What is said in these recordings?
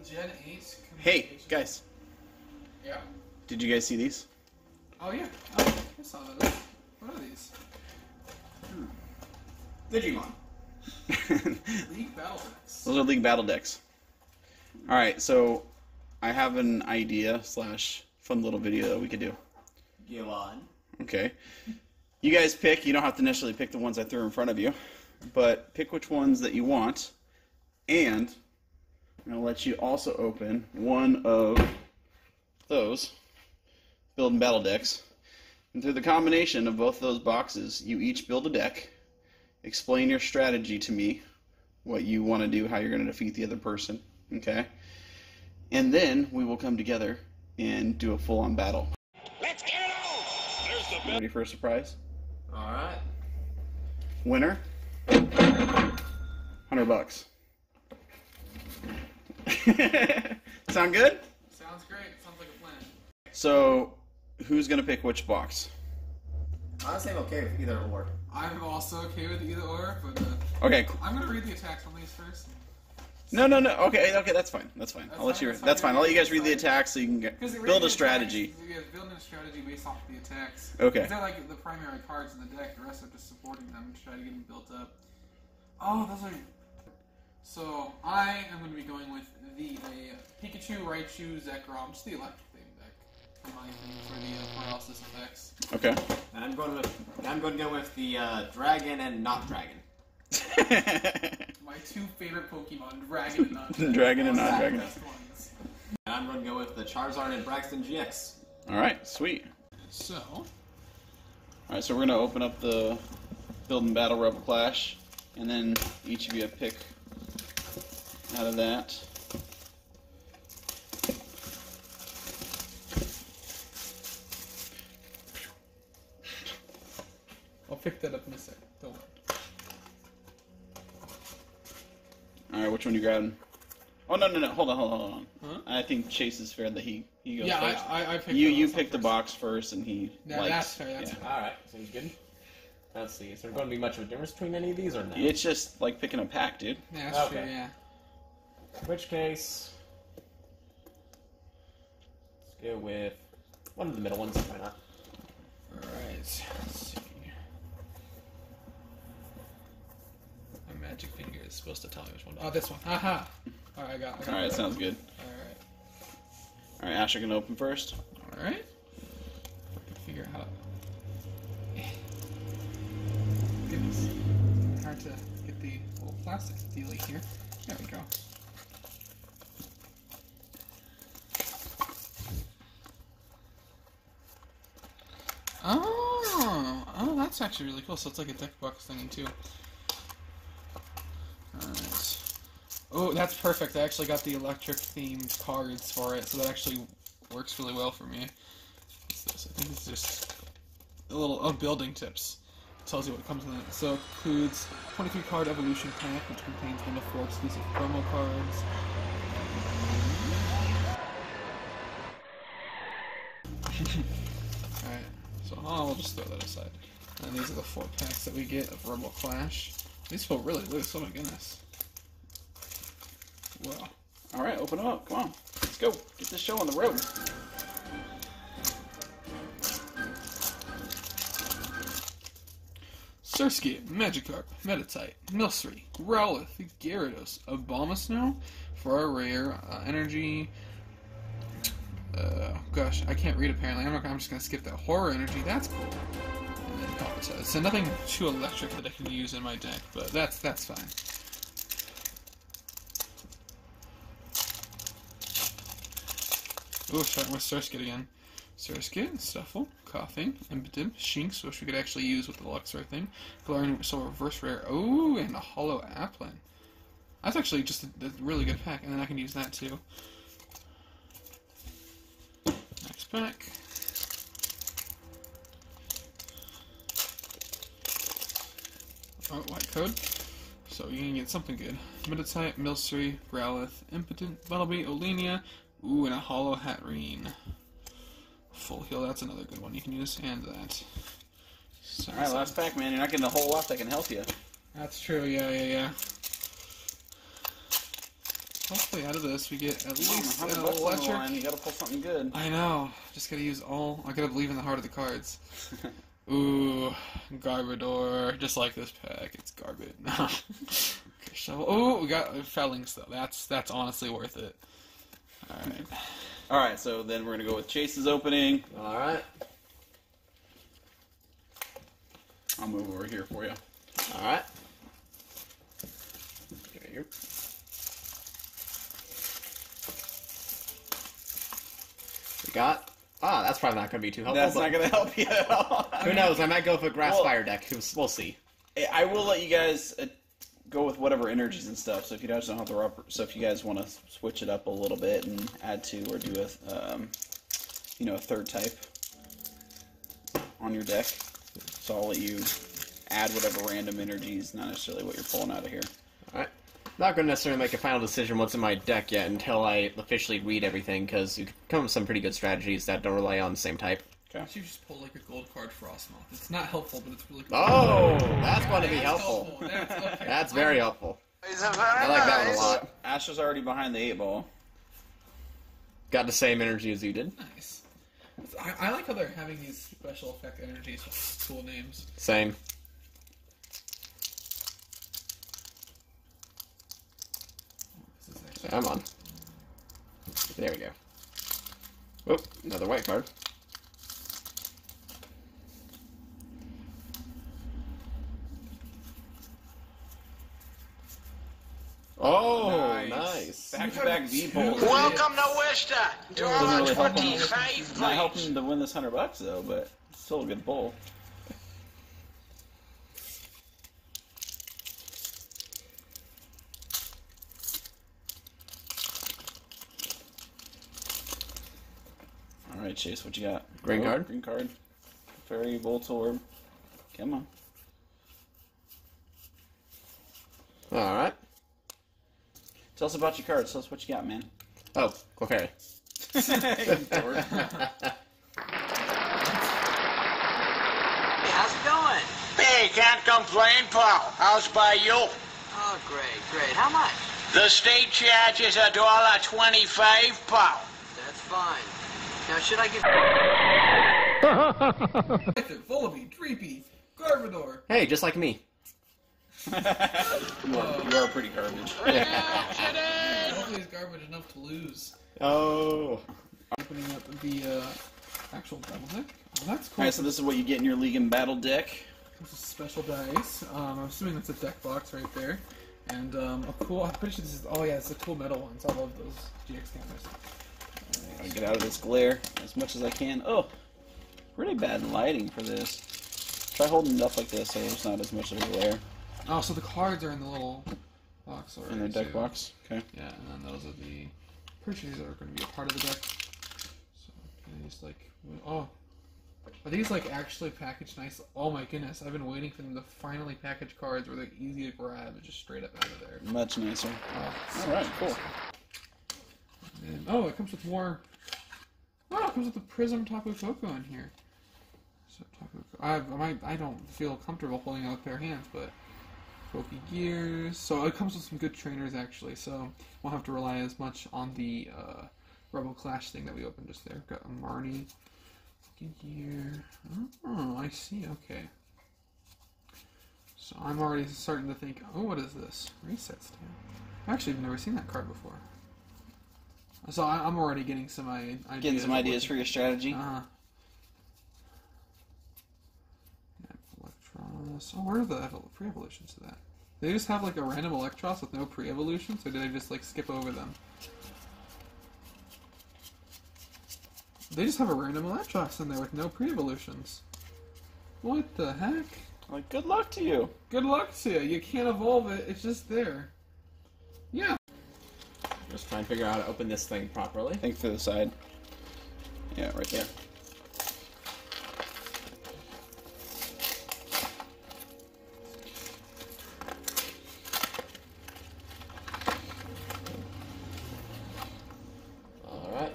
Gen 8. Hey, guys. Yeah. Did you guys see these? Oh, yeah. Oh, I saw those. What are these? Digimon. League Battle Decks. Those are League Battle decks. Alright, so I have an idea / fun little video that we could do. Go on. Okay. You guys pick. You don't have to necessarily pick the ones I threw in front of you, but pick which ones that you want, and I'm going to let you also open one of those build and battle decks. And through the combination of both those boxes, you each build a deck, explain your strategy to me, what you want to do, how you're going to defeat the other person, okay? And then we will come together and do a full-on battle. Let's get it on! There's the best. Ready for a surprise? Alright. Winner, $100. Sound good? Sounds great. Sounds like a plan. So, who's gonna pick which box? Honestly, I'm okay with either or. I'm also okay with either or, but Okay. Cool. I'm gonna read the attacks on these first. No. Okay, that's fine. That's fine. I'll let you. That's fine. I'll let you guys read the attacks so you can build a strategy. Yeah, building a strategy based off of the attacks. Okay. They're like the primary cards in the deck. The rest are just supporting them to try to get them built up. Oh, those are. So I am going to be going with the Pikachu, Raichu, Zekrom, just the electric theme deck, in my opinion, for the paralysis effects. Okay. And I'm going to go with the dragon and not dragon. My two favorite Pokemon, Dragon and non-Dragon. Dragon and non-Dragon. Best ones. And I'm going to go with the Charizard and Braxton GX. All right. Sweet. So. All right. So we're gonna open up the build and battle Rebel Clash, and then each of you pick out of that. I'll pick that up in a second. Don't worry. All right. Which one you grabbing? Oh no! Hold on. Huh? I think Chase is fair that he goes Yeah, first. I picked You that pick the first. box first, and he Yeah, likes. that's fair. That's fair. Alright, sounds good. Let's see, is there going to be much of a difference between any of these or not? It's just like picking a pack, dude. Yeah, that's Okay. true. Yeah. In which case, let's go with one of the middle ones, why not? Alright, let's see. My magic finger is supposed to tell me which one. Oh, this one. Haha! Alright, I got it. All right. Sounds good. Alright. All right. Asher can open first. Alright. I can figure out how. Goodness. Hard to get the little plastic dealy here. There we go. Oh, that's actually really cool. So it's like a deck box thingy too. Alright. Oh, that's perfect. I actually got the electric themed cards for it, so that actually works really well for me. What's this? I think it's just a little building tips. It tells you what comes in it. So it includes 23 card evolution pack, which contains 1 to 4 exclusive promo cards. Alright, so we'll just throw that aside. And these are the 4 packs that we get of Rebel Clash. These feel really loose, oh my goodness. Wow. All right. Open them up. Come on. Let's go. Get this show on the road. Surskit, Magikarp, Meditite, Milcery, Growlithe, Gyarados, Abomasnow for our rare energy. Gosh, I can't read apparently. I'm just gonna skip that. Horror energy, that's cool. And then Palpatine. So nothing too electric that I can use in my deck, but that's fine. Oh, starting with Surskit again. Surskit, Stuffle, Coughing, Impotent, Shinx, which we could actually use with the Luxray thing. Galarian, so reverse rare. Oh, and a Hollow Applin. That's actually just a really good pack, and then I can use that too. Next pack. Oh, white code. So you can get something good. Meditite, Milcery, Growlithe, Impotent, Bunnelby, Olenia. Ooh, and a Hollow Hatterene. Full heal, that's another good one you can use, and that. So, All right. Last pack, man. You're not getting a whole lot that can help you. That's true, yeah. hopefully out of this we get at least $100 an on the electric. line, you gotta pull something good. I know. Just gotta use all. I gotta believe in the heart of the cards. Ooh, Garbodor. Just like this pack, it's garbage. Okay, shovel. Oh, we got Fellings though. That's honestly worth it. All right. All right, so then we're gonna go with Chase's opening. All right. I'll move over here for you. All right. There you go. We got. That's probably not going to be too helpful. That's but not gonna help you at all. who knows? I might go with a Grass Well- Fire deck. We'll see. I will let you guys go with whatever energies and stuff. So if you guys don't have the rubber, so if you guys want to switch it up a little bit and add to or do a third type on your deck, so I'll let you add whatever random energies, not necessarily what you're pulling out of here. All right. Not going to necessarily make a final decision what's in my deck yet until I officially read everything, because you can come up with some pretty good strategies that don't rely on the same type. Okay. You just pull like a gold card Frostmoth. It's not helpful, but it's really cool. Oh, that's going to be That's helpful. That's, okay. That's very helpful. I like that one a lot. Ash is already behind the 8-ball. Got the same energy as you did. Nice. I like how they're having these special effect energies with cool names. Same. This is actually Come on. There we go. Oh, another white card. Oh, nice. Back-to-back V-bolts. Welcome to Worcester. Draw Doesn't really help 25, him. Not please. helping to win this $100 though, but still a good pull. All right, Chase, what you got? Green card? Green card. Fairy Voltorb. Come on. All right. Tell us about your cards. Tell us what you got, man. Oh, Clefairy. Hey, how's it going? Hey, can't complain, pal. How's by you? Oh, great, great. How much? The state charge is $1.25, pal. That's fine. Now, should I give... Volibee, Dreepy, Garbodor. Hey, just like me. You are pretty garbage. Hopefully he's garbage enough to lose. Oh. Opening up the actual battle deck. Oh, that's cool. Alright, so this is what you get in your League and Battle deck. Comes with special dice. I'm assuming that's a deck box right there. And a cool, I'm pretty sure this is, oh yeah, it's the cool metal ones. I love those GX cameras. Gotta get out of this glare as much as I can. Oh, pretty bad lighting for this. Try holding it up like this so there's not as much of a glare Oh, so the cards are in the little box already. in their deck too. box. Okay. Yeah, and then those are the purchases that are going to be a part of the deck. So, can I just like, oh, are these like actually packaged nice? Oh my goodness, I've been waiting for them to finally package cards where they're easy to grab and just straight up out of there. Much nicer. Oh, so Alright, much cool. nicer. And, oh, it comes with more. Oh, it comes with the Prism Tapu Koko in here. So I don't feel comfortable holding out a pair of hands, but Pokegears. So it comes with some good trainers actually. So won't have to rely as much on the Rebel Clash thing that we opened just there. Got a Marnie, Pokegear. Oh, I see. Okay. So I'm already starting to think. Oh, what is this? Reset Stand. Actually, I've never seen that card before. So I'm already getting some ideas. Getting some ideas for your strategy. Electros. Oh, where are the pre-evolutions to that? They just have like a random Electros with no pre-evolutions, or do they just like skip over them? They just have a random Electros in there with no pre-evolutions. What the heck? Like, good luck to you. Good luck to you. You can't evolve it. It's just there. Yeah. Just trying to figure out how to open this thing properly. Think to the side. Yeah, right there. Alright.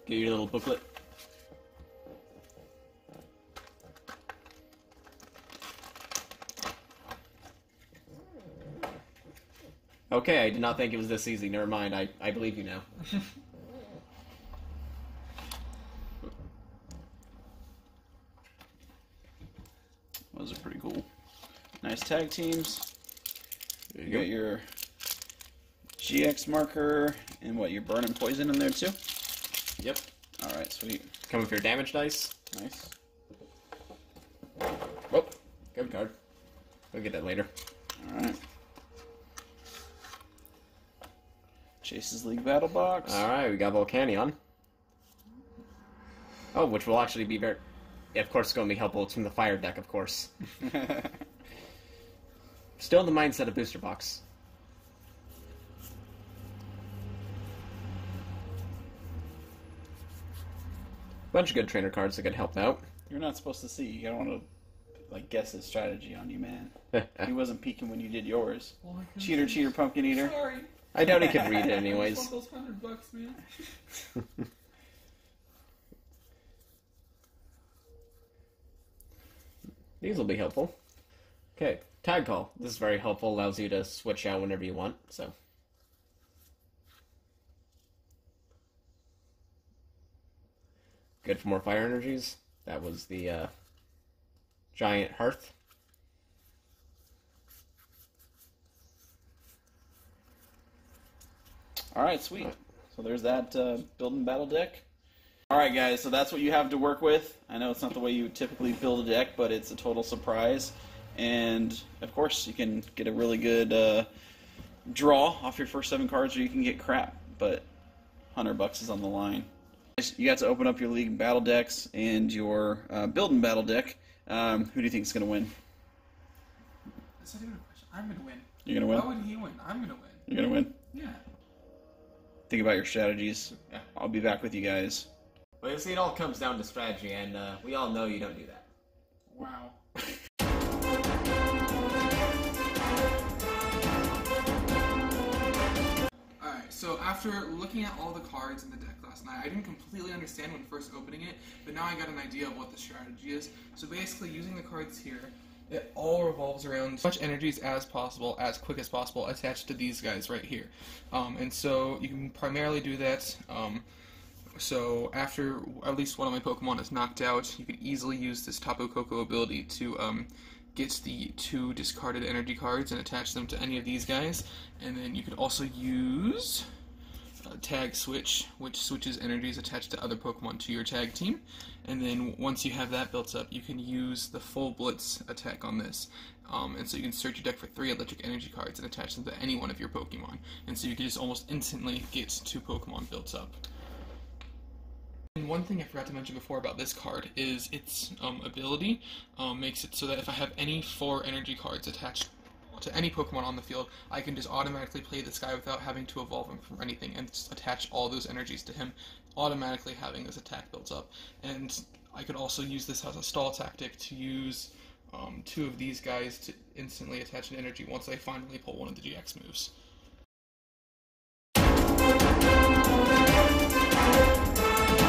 Get your little booklet. Okay, I did not think it was this easy. Never mind. I believe you now. Those are pretty cool. Nice tag teams. There You got your GX marker and what, your burn and poison in there too? Yep. Alright, sweet. Come with your damage dice. Nice. Oh, good card. We'll get that later. Alright. Chase's League Battle Box. Alright, we got Volcanion. Oh, which will actually be very... Yeah, of course, it's going to be helpful. It's from the fire deck, of course. Still in the mindset of Booster Box. Bunch of good trainer cards that could help out. You're not supposed to see. You don't want to like guess his strategy on you, man. He wasn't peeking when you did yours. Well, I couldn't- Cheater, cheater, pumpkin eater. Sorry. I doubt he could read it I anyways. just want those $100, man. These will be helpful. Okay, Tag Call. This is very helpful. Allows you to switch out whenever you want, so... Good for more fire energies. That was the Giant Hearth. Alright, sweet. So there's that building battle deck. Alright guys, so that's what you have to work with. I know it's not the way you would typically build a deck, but it's a total surprise. And, of course, you can get a really good draw off your first 7 cards, or you can get crap. But $100 is on the line. You got to open up your League battle decks and your building battle deck. Who do you think is going to win? That's not even a question. I'm gonna win. You're going to Why win? would he win? I'm gonna win. You're going to win? Yeah. Think about your strategies. Yeah. I'll be back with you guys. Well, you see, it all comes down to strategy, and we all know you don't do that. Wow. Alright, so after looking at all the cards in the deck last night, I didn't completely understand when first opening it, but now I got an idea of what the strategy is. So basically, using the cards here, it all revolves around as much energies as possible, as quick as possible, attached to these guys right here. And so you can primarily do that. So after at least one of my Pokemon is knocked out, you can easily use this Tapu Koko ability to get the 2 discarded energy cards and attach them to any of these guys. And then you could also use Tag Switch, which switches energies attached to other Pokemon to your tag team. And then once you have that built up, you can use the full Blitz attack on this. And so you can search your deck for 3 electric energy cards and attach them to any one of your Pokemon. And so you can just almost instantly get 2 Pokemon built up. And one thing I forgot to mention before about this card is its ability makes it so that if I have any 4 energy cards attached to any Pokemon on the field, I can just automatically play this guy without having to evolve him from anything and just attach all those energies to him, automatically having this attack built up. And I could also use this as a stall tactic to use 2 of these guys to instantly attach an energy once I finally pull one of the GX moves.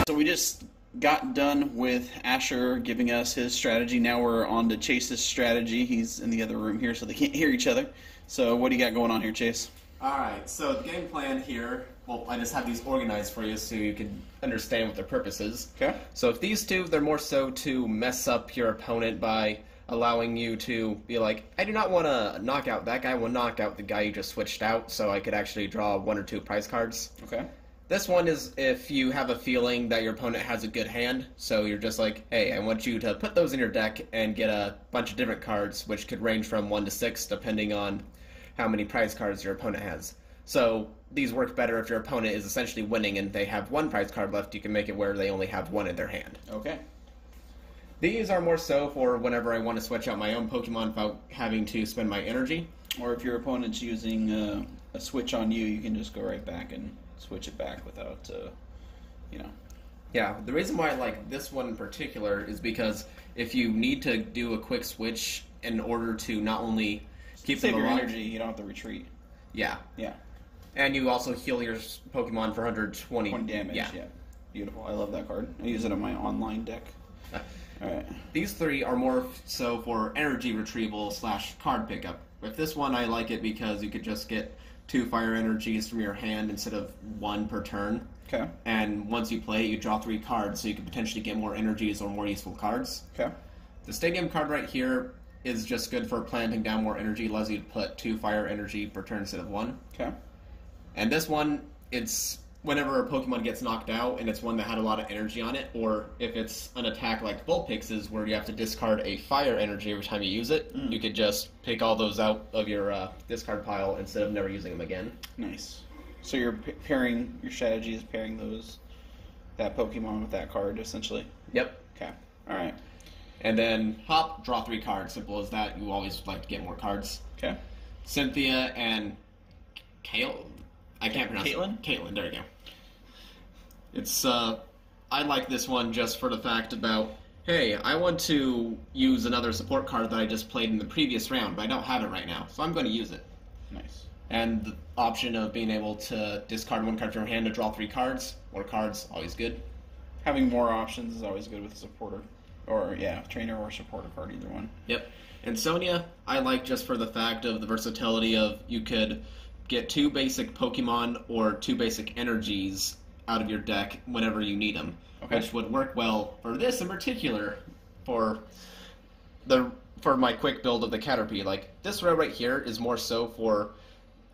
So we just got done with Asher giving us his strategy. Now we're on to Chase's strategy. He's in the other room here, so they can't hear each other. So what do you got going on here, Chase? Alright, so the game plan here, well, I just have these organized for you so you can understand what their purpose is. Okay. So if these 2, they're more so to mess up your opponent by allowing you to be like, I do not want to knock out that guy, I will knock out the guy you just switched out, so I could actually draw 1 or 2 prize cards. Okay. This one is if you have a feeling that your opponent has a good hand, so you're just like, hey, I want you to put those in your deck and get a bunch of different cards, which could range from 1 to 6, depending on how many prize cards your opponent has. So these work better if your opponent is essentially winning and they have 1 prize card left. You can make it where they only have 1 in their hand. Okay. These are more so for whenever I want to switch out my own Pokemon without having to spend my energy. Or if your opponent's using a switch on you, you can just go right back and switch it back without, you know. Yeah, the reason why I like this one in particular is because if you need to do a quick switch in order to not only keep Save them your alive, energy, you don't have to retreat. yeah, Yeah. and you also heal your Pokemon for 120 20 damage, yeah. Beautiful. I love that card. I use it on my online deck. Alright. These 3 are more so for energy retrieval / card pickup. With this one, I like it because you could just get 2 fire energies from your hand instead of 1 per turn. Okay. And once you play it, you draw 3 cards, so you can potentially get more energies or more useful cards. Okay. The stadium card right here is just good for planting down more energy. Allows you to put 2 fire energy per turn instead of 1. Okay. And this one, it's whenever a Pokemon gets knocked out and it's one that had a lot of energy on it, or if it's an attack like Vulpix's where you have to discard a fire energy every time you use it, you could just pick all those out of your discard pile instead of never using them again. Nice. So you're pairing, your strategy is pairing that Pokemon with that card, essentially? Yep. Okay. Alright. And then hop, draw 3 cards. Simple as that. You always like to get more cards. Okay. Cynthia and Kale. I can't pronounce Caitlin? it. Caitlin, there you go. It's I like this one just for the fact about, hey, I want to use another support card that I just played in the previous round, but I don't have it right now, so I'm going to use it. Nice. And the option of being able to discard 1 card from your hand to draw 3 cards, more cards, always good. Having more options is always good with a supporter. Or, yeah, trainer or supporter card, either one. Yep. And Sonia, I like just for the fact of the versatility of you could get 2 basic Pokemon or 2 basic energies out of your deck whenever you need them. Okay. Which would work well for this in particular for my quick build of the Caterpie. Like, this row right here is more so for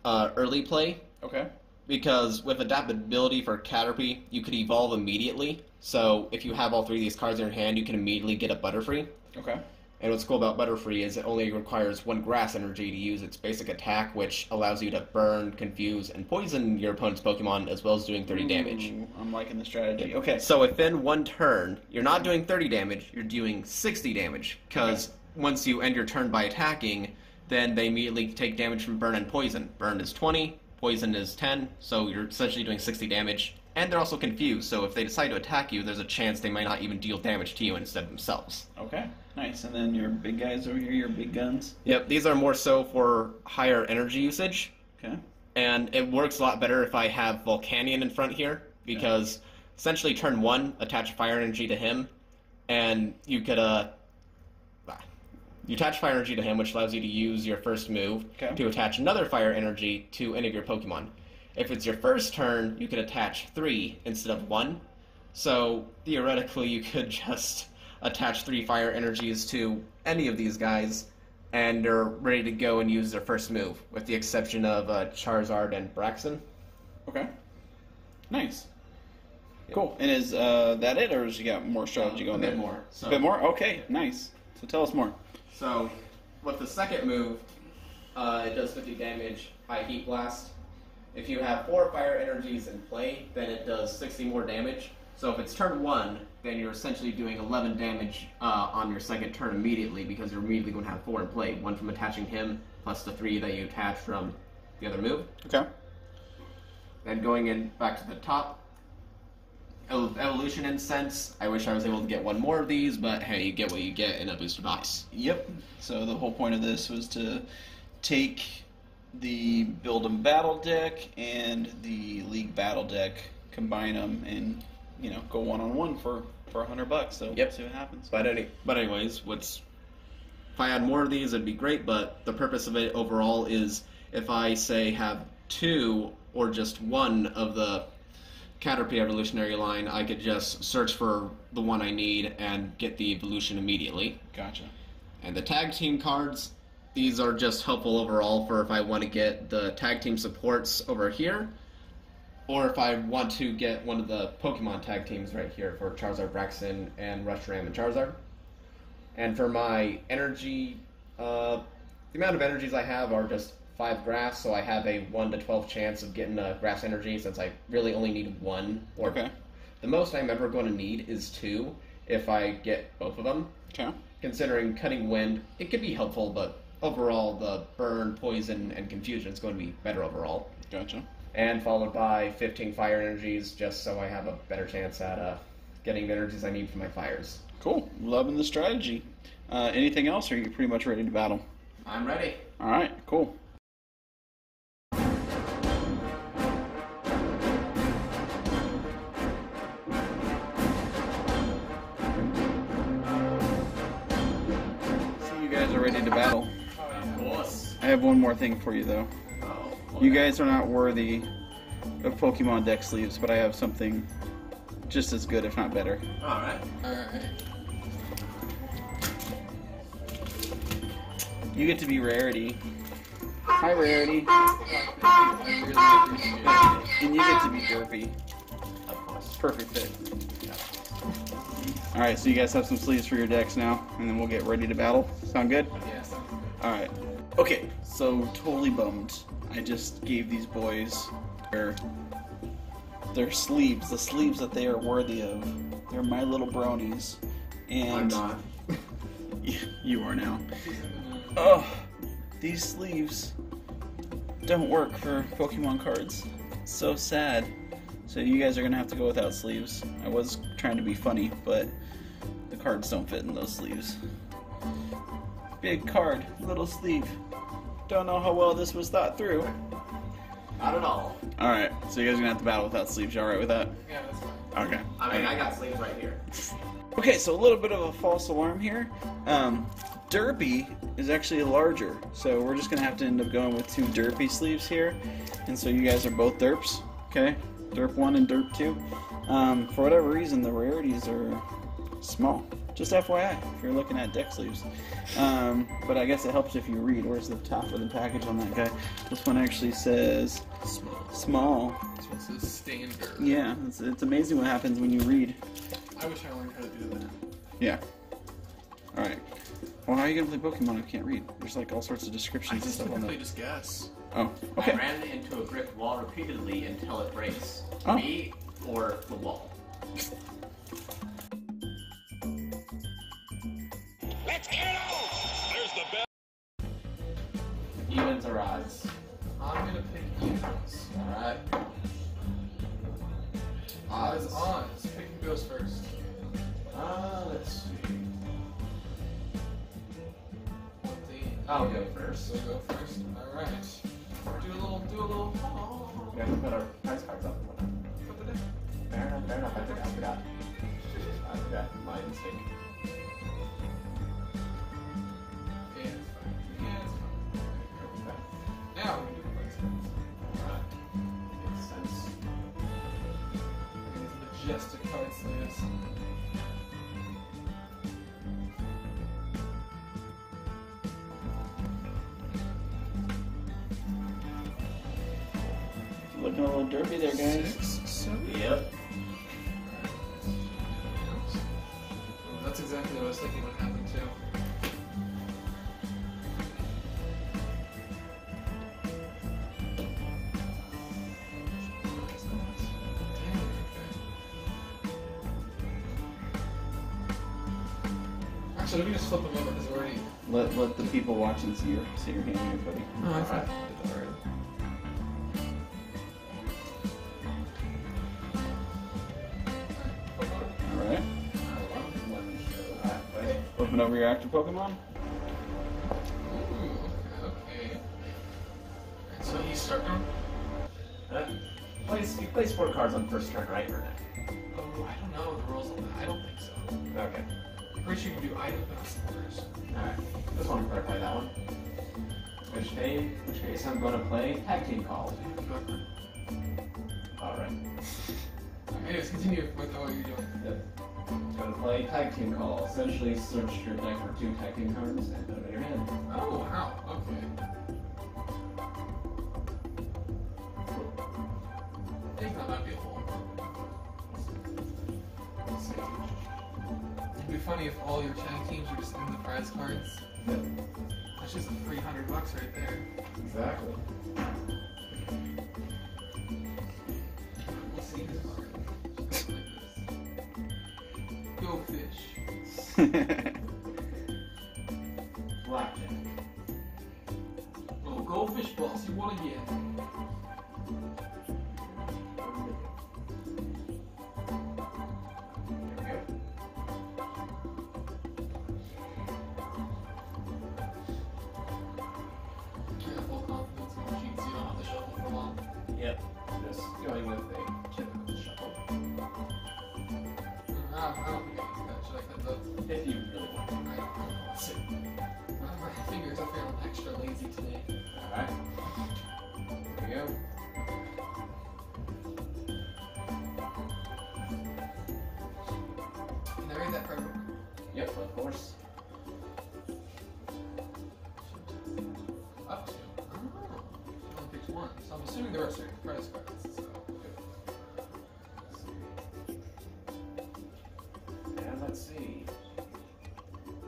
early play. Okay. Because with adaptability for Caterpie, you could evolve immediately. So if you have all 3 of these cards in your hand, you can immediately get a Butterfree. Okay. And what's cool about Butterfree is it only requires 1 grass energy to use its basic attack, which allows you to burn, confuse, and poison your opponent's Pokemon, as well as doing 30 damage. Ooh, I'm liking the strategy. Okay. So within 1 turn, you're not doing 30 damage, you're doing 60 damage. Because once you end your turn by attacking, then they immediately take damage from burn and poison. Burn is 20, poison is 10, so you're essentially doing 60 damage. And they're also confused, so if they decide to attack you, there's a chance they might not even deal damage to you instead of themselves. Okay. Nice. And then your big guys over here, your big guns. Yep, these are more so for higher energy usage. Okay. And it works a lot better if I have Volcanion in front here, because essentially turn 1, attach fire energy to him, and you could, you attach fire energy to him, which allows you to use your first move to attach another fire energy to any of your Pokemon. If it's your first turn, you could attach 3 instead of 1. So, theoretically, you could just attach 3 fire energies to any of these guys, and they're ready to go and use their first move, with the exception of Charizard and Braixen. Okay. Nice. Cool. And is that it, or has you got more strategy going there? A bit more. So, A bit more? Okay, nice. So tell us more. So, with the second move, it does 50 damage, High Heat Blast. If you have 4 fire energies in play, then it does 60 more damage. So if it's turn 1, then you're essentially doing 11 damage on your second turn immediately, because you're immediately going to have 4 in play. 1 from attaching him, plus the 3 that you attach from the other move. Okay. Then going in back to the top, Evolution Incense. I wish I was able to get 1 more of these, but hey, you get what you get in a booster box. Yep. So the whole point of this was to take the Build 'em Battle deck and the League Battle deck, combine them, and go one-on-one for $100. So Yep. see what happens. But anyways, if I had more of these, it'd be great. But the purpose of it overall is if I say have 2 or just 1 of the Caterpie evolutionary line, I could just search for the one I need and get the evolution immediately. Gotcha. And the tag team cards, these are just helpful overall for if I want to get the tag team supports over here, or if I want to get one of the Pokemon tag teams right here for Charizard, Braixen, and Reshiram and Charizard. And for my energy, the amount of energies I have are just 5 grass, so I have a 1 to 12 chance of getting a grass energy, since I really only need 1. Or Okay. The most I'm ever going to need is 2 if I get both of them. Okay. Considering Cutting Wind, it could be helpful, but overall the burn, poison, and confusion is going to be better overall. Gotcha. And followed by 15 fire energies, just so I have a better chance at getting the energies I need for my fires. Cool. Loving the strategy. Anything else, or are you pretty much ready to battle? I'm ready. All right. Cool. So you guys are ready to battle. Of course. I have one more thing for you, though. Oh, You guys are not worthy of Pokemon deck sleeves, but I have something just as good, if not better. Alright. Alright. You get to be Rarity. Hi, Rarity. I really appreciate it. And you get to be Derpy. Of course. Perfect fit. Alright, so you guys have some sleeves for your decks now, and then we'll get ready to battle. Sound good? Yes. Alright. Okay, so totally bummed. I just gave these boys their sleeves, the sleeves that they are worthy of. They're My Little Bronies. And I'm not. you are now. Oh, these sleeves don't work for Pokemon cards. So sad. So you guys are gonna have to go without sleeves. I was trying to be funny, but the cards don't fit in those sleeves. Big card, little sleeve. Don't know how well this was thought through. Not at all. Alright, so you guys are gonna have to battle without sleeves. You alright with that? Yeah, that's fine. Okay. I mean, I got sleeves right here. Okay, so a little bit of a false alarm here. Derpy is actually larger, so we're just gonna have to end up going with 2 Derpy sleeves here. And so you guys are both Derps, okay? Derp 1 and Derp 2. For whatever reason, the rarities are small. Just FYI, if you're looking at deck sleeves. But I guess it helps if you read. Where's the top of the package on that guy? This one actually says small. This one says standard. Yeah, it's amazing what happens when you read. I wish I learned how to do that. Yeah. Alright. Well, how are you gonna play Pokemon if you can't read? There's like all sorts of I descriptions and just stuff on typically that. just guess. Oh, I okay. ran into a brick wall repeatedly until it breaks. Oh. Me or the wall. Evens or odds? I'm gonna pick evens. Alright. Odds on. Pick who goes first. Let's see. What the? I'll go first. So go first. All right. Do a little. We have to put our prize cards up. Put the deck. Fair enough. I forgot. My mistake. Yeah, it's fine. Yeah, it's fine. Now we can do the price cards. Alright. Makes sense. These majestic card sleeves. Looking a little derpy there, guys. 6, 7. Yep. That's exactly what I was thinking would happen too. Actually, let me just flip them over because we're already. Let the people watching see your hand here, buddy. Oh, I Alright. thought I did that already. Alright. Flipping over your active Pokemon. Ooh, okay. Alright, so he's starting. You place 4 cards on first turn, right? Or not? Oh, I don't know the rules on that. I don't think so. Okay. I'm pretty sure you can do item pass orders. Alright. Just want to clarify that one. Which case I'm going to play Tag Team Call. Alright. Anyways, continue with what you're doing. Yep. Going to play Tag Team Call. Essentially, search your deck for 2 tag team cards and put them in your hand. Oh, wow. Okay. I think that might be a little. Let's see. It'd be funny if all your tag teams were just in the prize cards. Yep. That's just $300 right there. Exactly. We'll see this card. Just like this. Go fish. Blackjack. Oh, go fish balls. You won again. There we go. I have full confidence in machines. You don't have to shuffle for long. Yep. Just going with a typical shuffle. I don't think I can cut. Should I cut those? If you really want to. I don't know. Let's see. My fingers are feeling extra lazy today. Alright. find that card? Yep, of course. Up to. Oh. She only picked one. So I'm assuming there are certain prize cards. So. And let's see.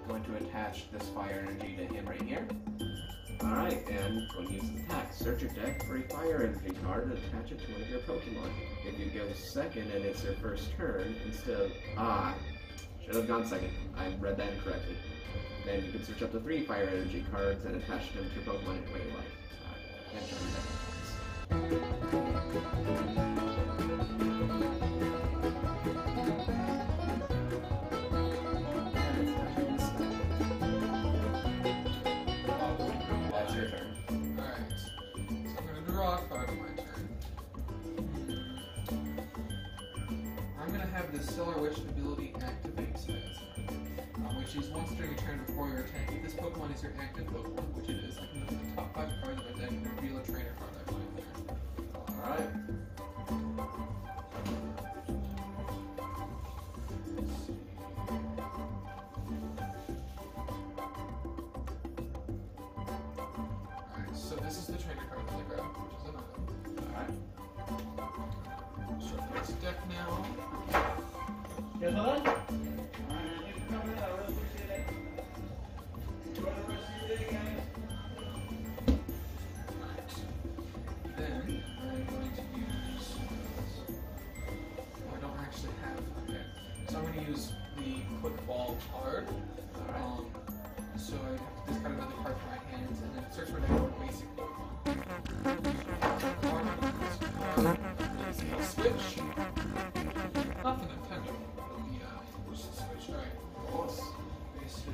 Going to attach this fire energy to him right here. Alright, and going to use the attack. Search your deck for a fire energy card and attach it to one of your Pokemon. If you go second and it's your first turn, instead of... should have gone second. I read that incorrectly. Then you can search up to 3 fire energy cards and attach them to your Pokemon any way you like. And show your deck That's your turn. Alright. So I'm going to draw a card on my turn. I'm going to have the Stellar Witch ability activate which is once during a turn before your attack. If this Pokemon is your active Pokemon, which it is, I can look at the top 5 cards of my deck and reveal a trainer card I find there. Alright. Alright, so this is the trainer card that I grabbed, which is another. Alright. Shuffle this deck now. Guess what? Then I'm going to use. Oh, I don't actually have. Okay, so I'm going to use the Quick Ball card. So I have to discard another card from my hands and then search for an more basic Switch. Not the Nintendo. The Switch. Alright. Of course. Basic.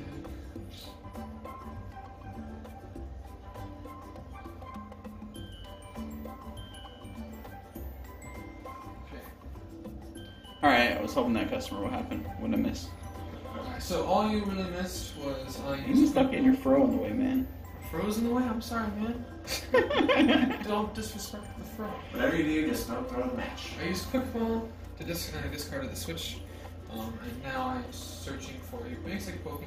Alright, I was hoping that customer would happen. Wouldn't have missed. So all you really missed was I You can stop getting your fro in the way, man. froze in the way. I'm sorry, man. Don't disrespect the fro. Whatever you do, just don't throw the match. I used Quick Ball to discard the Switch, and now I'm searching for a basic Pokemon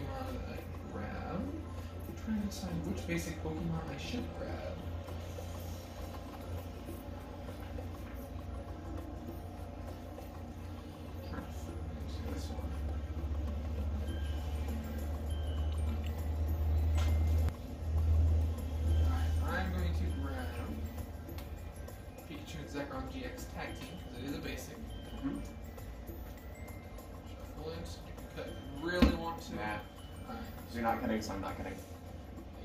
that I can grab. I'm trying to decide which basic Pokemon I should grab. This one. I'm going to grab Pikachu and Zekrom GX Tag Team, because it is a basic. Shuffle it. You can cut if you really want to. Nah. Alright. So you're not kidding, so I'm not kidding.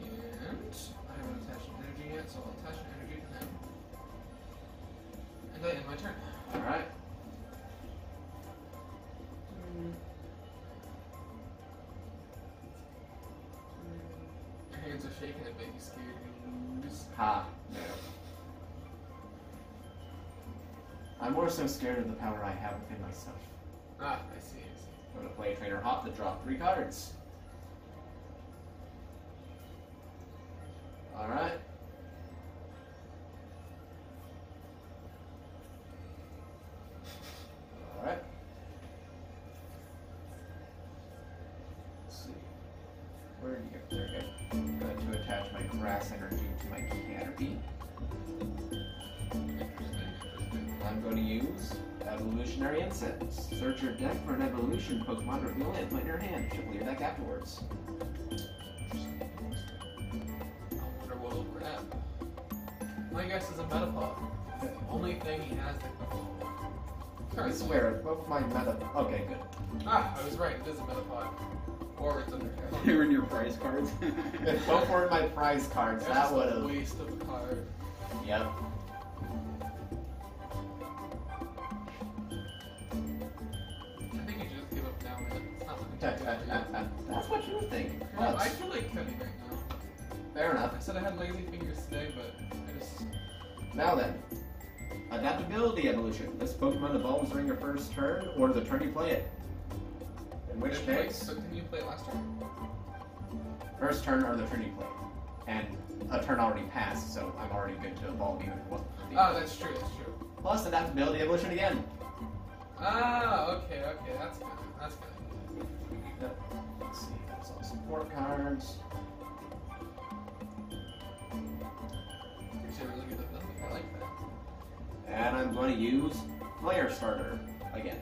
And I haven't attached an energy yet, so I'll attach an energy to them. And I end my turn. Alright. Your hands are shaking a bit, you scared me to lose. Ha. No. I'm more so scared of the power I have within myself. Ah, I see, I see. I'm going to play Trainer Hop to draw 3 cards. Alright. Alright. Let's see. Where do you go? There we go. I'm going to attach my grass energy to my canopy. I'm going to use Evolutionary Incense. Search your deck for an evolution Pokemon, reveal it, put it in your hand. Shuffle your deck afterwards. I wonder what we'll grab. My guess is a Metapod. It's the only thing he has that can I swear, both my meta. Okay, good. Ah, I was right, it is a Metapod. Or it's under They were in your prize cards. If both were my prize cards, that That's would just a have. waste of a card. Yep. I think you should just give up now, man. It's not looking too good for you. That's what you think. I That's feel like cutting right now. fair enough. I said I had lazy fingers today, but I just... Now then, adaptability evolution. This Pokemon evolves during your first turn or the turn you play it. In which case, So can you play last turn? first turn or the turn you play. And a turn already passed, so I'm already good to evolve even if it wasn't for the Oh, that's true, that's true. Plus adaptability evolution again. Ah, okay, that's good. That's good. Yep. Let's see. That's all support cards. Actually, really good ability. I like that. And I'm going to use Flare Starter again.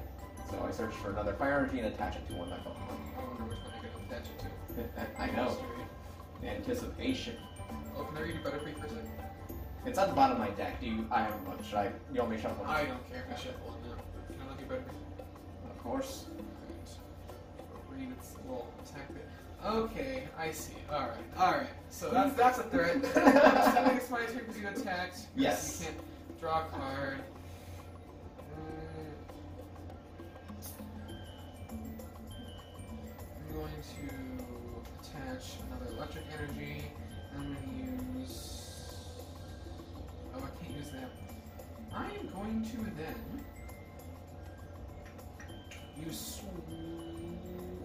So I search for another fire energy and attach it to one of my Pokemon. I wonder which one you're going to attach it to. I know. Mystery. Anticipation. Oh, can I read your Butterfree for a second? It's at the bottom of my deck. I have one. Should I? You want me to shuffle one? I don't care if I shuffle one now. Can I look at Butterfree? Of course. Read its little attack bit. Okay, I see. Alright. So that's a threat. I think it's my turn because you attacked. Yes. You can't draw a card. I'm going to attach another electric energy. I'm going to use... Oh, I can't use that. I am going to then use...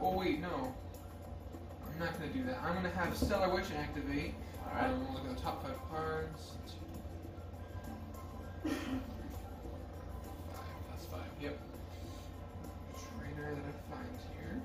Oh wait, no. I'm not going to do that. I'm going to have Stellar Witch activate. Alright. I'm going to look at the top 5 cards. 5 plus 5, yep. Trainer that I find here.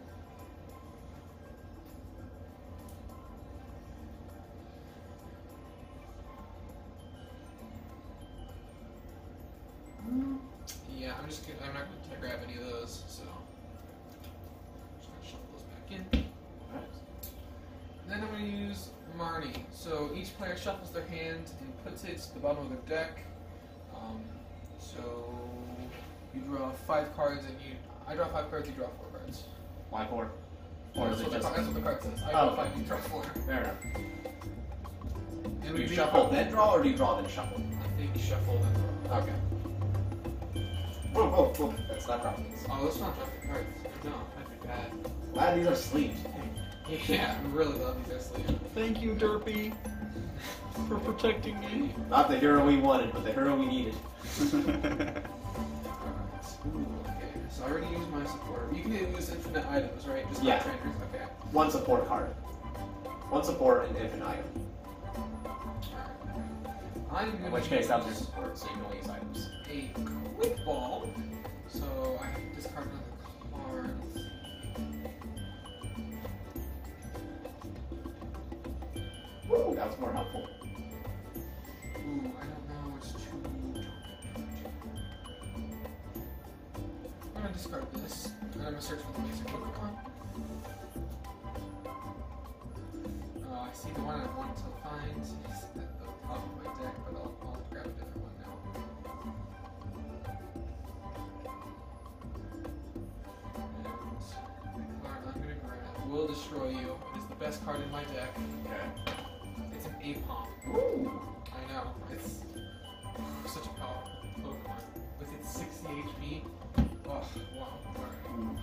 Yeah, I'm not going to grab any of those, so I'm just going to shuffle those back in. Then I'm going to use Marnie. So each player shuffles their hand and puts it to the bottom of their deck. So you draw 5 cards, and I draw 5 cards, you draw 4 cards. Why 4? Or That's is it what, just... that's what the card says. I Oh, draw okay. 5, you draw 4. Fair enough. And Do we you may- shuffle then draw, or do you draw then shuffle? I think shuffle then draw. Okay. Whoa. That's not dropping these. Oh, let's not drop the cards. No, that'd be bad. Glad these are sleeves. Yeah, I'm really glad these are sleeve. Thank you, Derpy, for protecting me. Not the hero we wanted, but the hero we needed. Alright. Okay, so I already used my supporter. You can use infinite items, right? Just Yeah. trainers. Okay. One support card. One support and infinite item. I'm going In which case, that's your support, so you can only use items. a quick ball. So I have to discard another card. Woo, that was more helpful. Ooh, I don't know which to. I'm gonna discard this, and I'm gonna search for the basic Pokemon. I see the one I want to find. It's at the top of my deck, but I'll grab a different one now. And the card I'm gonna grab will destroy you. It is the best card in my deck. Okay. It's an Apom. Ooh. I know, it's such a powerful Pokemon. With its 60 HP. Oh, wow. Alright.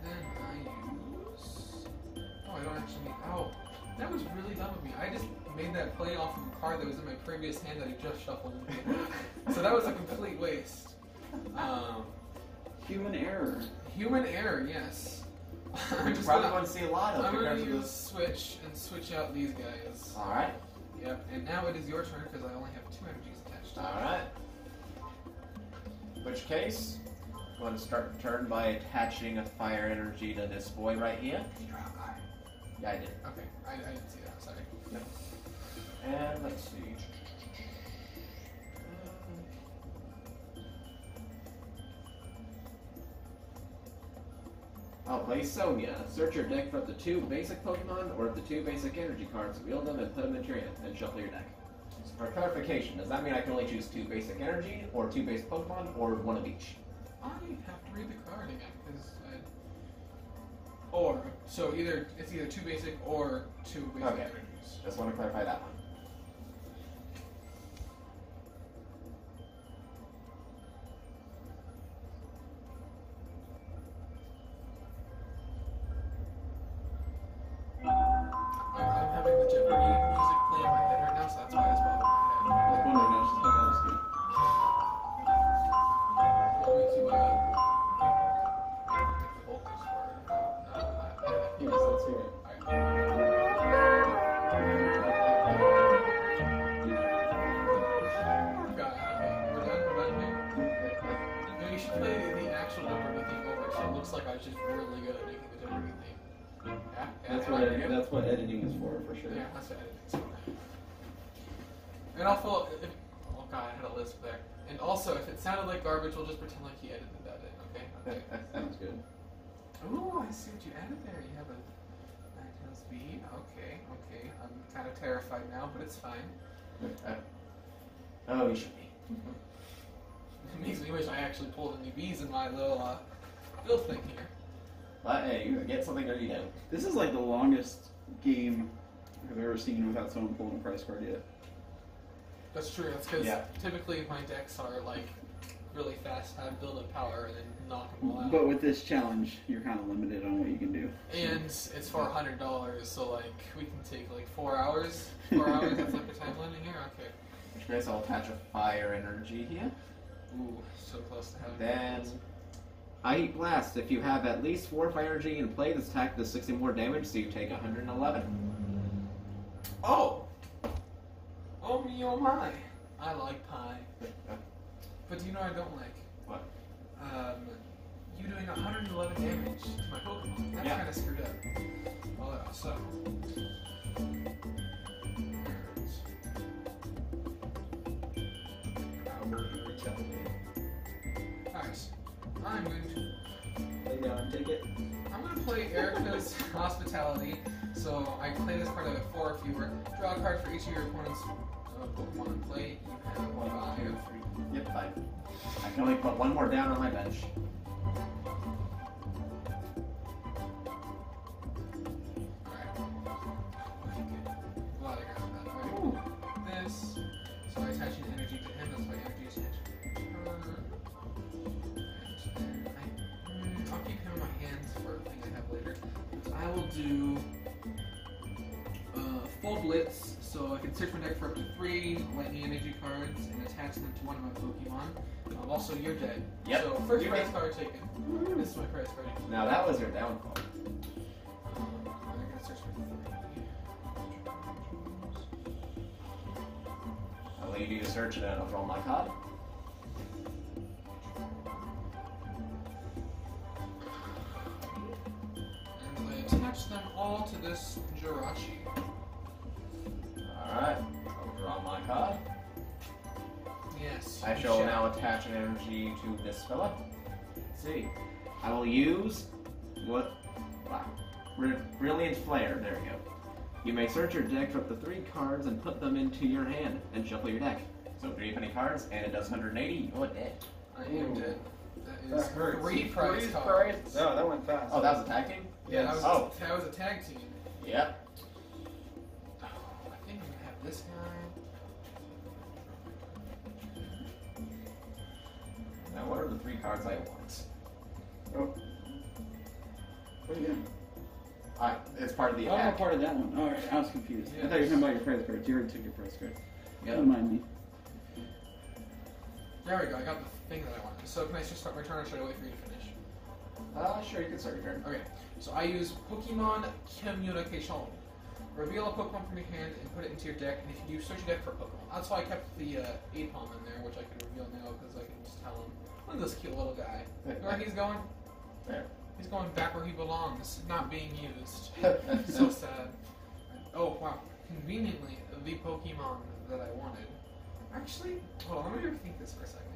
Then I use... Oh, I don't actually need... Oh, that was really dumb of me. I just made that play off of a card that was in my previous hand that I just shuffled. So that was a complete waste. Human error. Human error, yes. I'm You're just probably gonna, going to see a lot of I'm gonna compared to use this. switch and switch out these guys. Alright. Yep, and now it is your turn because I only have 2 energies attached to it. Alright. In which case, I'm going to start the turn by attaching a fire energy to this boy right here. Did you draw a card? Yeah, I did. Okay, I didn't see that, sorry. And let's see. I'll play Sonia. Search your deck for up to 2 basic Pokemon or up to 2 basic energy cards, wheel them and put them into your hand, and shuffle your deck. So for clarification, does that mean I can only choose 2 basic energy, or 2 basic Pokemon, or 1 of each? I have to read the card again because Or, so it's either 2 basic or 2 basic Okay. energies. Just want to clarify that one. I'm having the Jeopardy music play in my head right now, so that's why it's bothering my head. Like wondering now, just like that's good. Want me to, make the vocals for it? No, Yes, let's hear it. We're done here? No, you should play the actual Jeopardy theme over, so it looks like I was just really good at making the That's what editing is for sure. Yeah, that's what editing's for. And I'll fill. Oh god, I had a list there. And also, if it sounded like garbage, we'll just pretend like he edited that in. Okay. That sounds good. Ooh, I see what you added there. You have a Ninetales V. Okay. I'm kind of terrified now, but it's fine. Oh, you should be. It makes me wish I actually pulled any V's in my little build thing here. But hey, you get something or you don't. This is like the longest game I've ever seen without someone pulling a price card yet. That's true. That's because Yeah. typically my decks are like really fast, have build-up power, and then knock them all out. But with this challenge, you're kind of limited on what you can do. And it's for $100, so like we can take like 4 hours. 4 hours. That's like the time limit here. Okay. Which means I'll attach a fire energy here. Ooh, so close to having. Then I eat blast. If you have at least 4 fire energy in play, this attack does 60 more damage, so you take 111. Oh. Oh me, oh my. I like pie. But do you know what I don't like? What? You doing 111 damage to my Pokemon. That's Yeah. kind of screwed up. Well, so. Alright. I'm going to. Lay down and take it. I'm going to play Erica's Hospitality. So I play this card at 4 or fewer. Draw a card for each of your opponent's Pokemon in play. You have 5. Yep, 5. I can only put 1 more down on my bench. Glad I got that. Alright. This. So I attach an energy to him. That's why energy is attached to her. And I'll keep him in my hands for a thing I have later. I will do full blitz, so I can search my deck for up to 3 lightning energy cards and attach them to one of my Pokemon. Also, you're dead. Yep. So first You're prize dead. card taken. This is my prize card. Now that was your downfall. I'm gonna search for 3. I'll leave you to search it and I'll draw my card. And I attach them all to this Jirachi. Alright, I'll draw my card. Yes. I you shall now attach an energy to this fella. Let's see. I will use what? Wow. Brilliant Flare. There we go. You may search your deck for up to 3 cards and put them into your hand and shuffle your deck. So 3 penny cards, and it does 180. You're dead. I am dead. That is That hurts. 3 prize cards. No, that went fast. Oh, that was a tag team? Yeah, that was, Oh. that was a tag team. Yep. Oh, I think I'm gonna have this guy. Now, what are the 3 cards I want? Oh. What are you doing? It's part of the Oh, I'm a attack. part of that one. Alright, I was confused. I thought you were talking about your prize cards. You already took your prize card. Yep. Don't mind me. There we go. I got the thing that I wanted. So can I just start my turn, or should I wait for you to finish? Sure, you can start your turn. Okay. So I use Pokemon Communication. Reveal a Pokemon from your hand and put it into your deck. And if you search your deck for a Pokemon, that's why I kept the Apom in there, which I can reveal now because I can just tell him. Look at this cute little guy. Where he's going? There. He's going back where he belongs, not being used. So sad. Oh wow. Conveniently, the Pokemon that I wanted. Actually, hold on, let me rethink this for a second.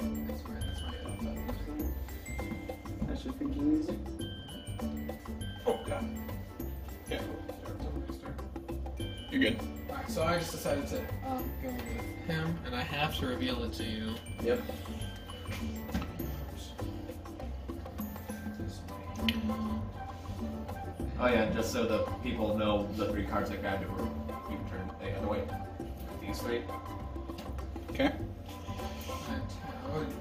Because that's my That's your thinking music. Oh god. Yeah. You're good. Alright, so I just decided to go with him, and I have to reveal it to you. Yep. Oh yeah, just so the people know the 3 cards I grabbed were you can turn the other way. These 3. Okay.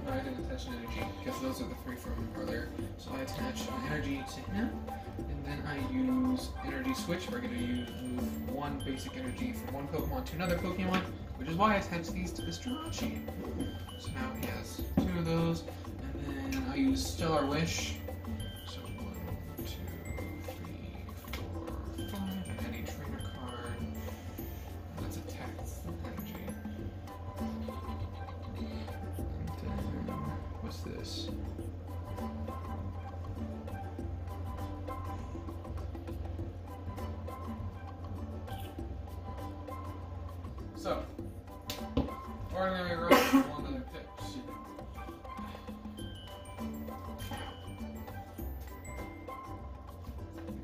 I didn't attach an energy, because those are the 3 from earlier. So I attach an energy to him, and then I use energy switch. We're going to move 1 basic energy from one Pokemon to another Pokemon, which is why I attach these to this Jirachi. So now he has 2 of those, and then I use Stellar Wish. So 1, 2, 3, 4, 5, and any trainer card. Let's attack energy. this. So, ordinary road is the one that I picked.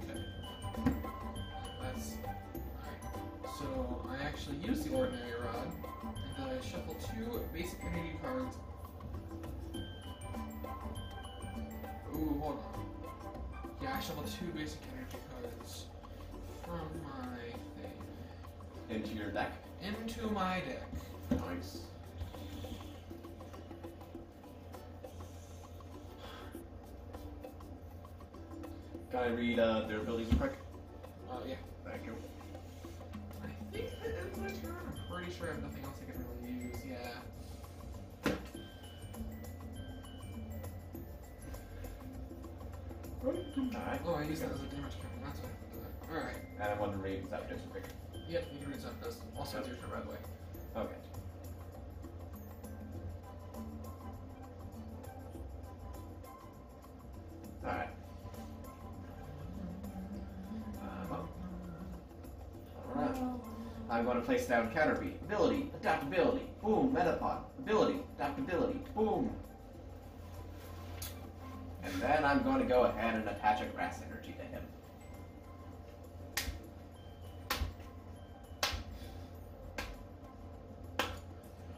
Okay. That's alright. So I actually use the ordinary rod, and then I shuffle 2 basic energy cards. Ooh, hold on. Yeah, I shuffle 2 basic energy cards from my thing Into your deck. into my deck. Nice. Can I read their abilities real quick? Yeah. Thank you. I think that ends my turn. I'm pretty sure I have nothing else I can really use. Yeah. Alright. Oh, I used that as a damage card. That's what I did that. Alright. And I want to read that just quick. Yep, you can read something else. Also, it's your turn, by the way. Okay. Alright. Alright. I'm going to place down Counterbeat. Ability, adaptability. Boom, Metapod. Ability, adaptability. Boom. And then I'm going to go ahead and attach a grass energy to him.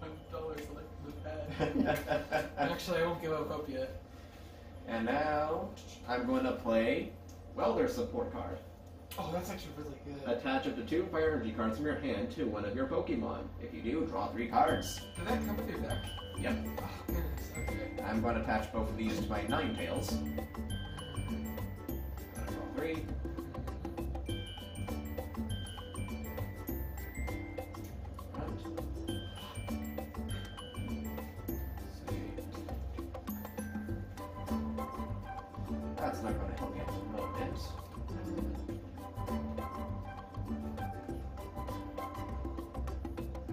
$100 like the pad. Actually, I won't give up yet. And now I'm going to play Welder support card. Oh, that's actually really good. Attach up to 2 fire energy cards from your hand to one of your Pokemon. If you do, draw 3 cards. Did that come with your deck? Yep. Oh, goodness. Okay. I'm going to attach both of these to my Ninetales. Draw 3. That's not going to help me at the moment.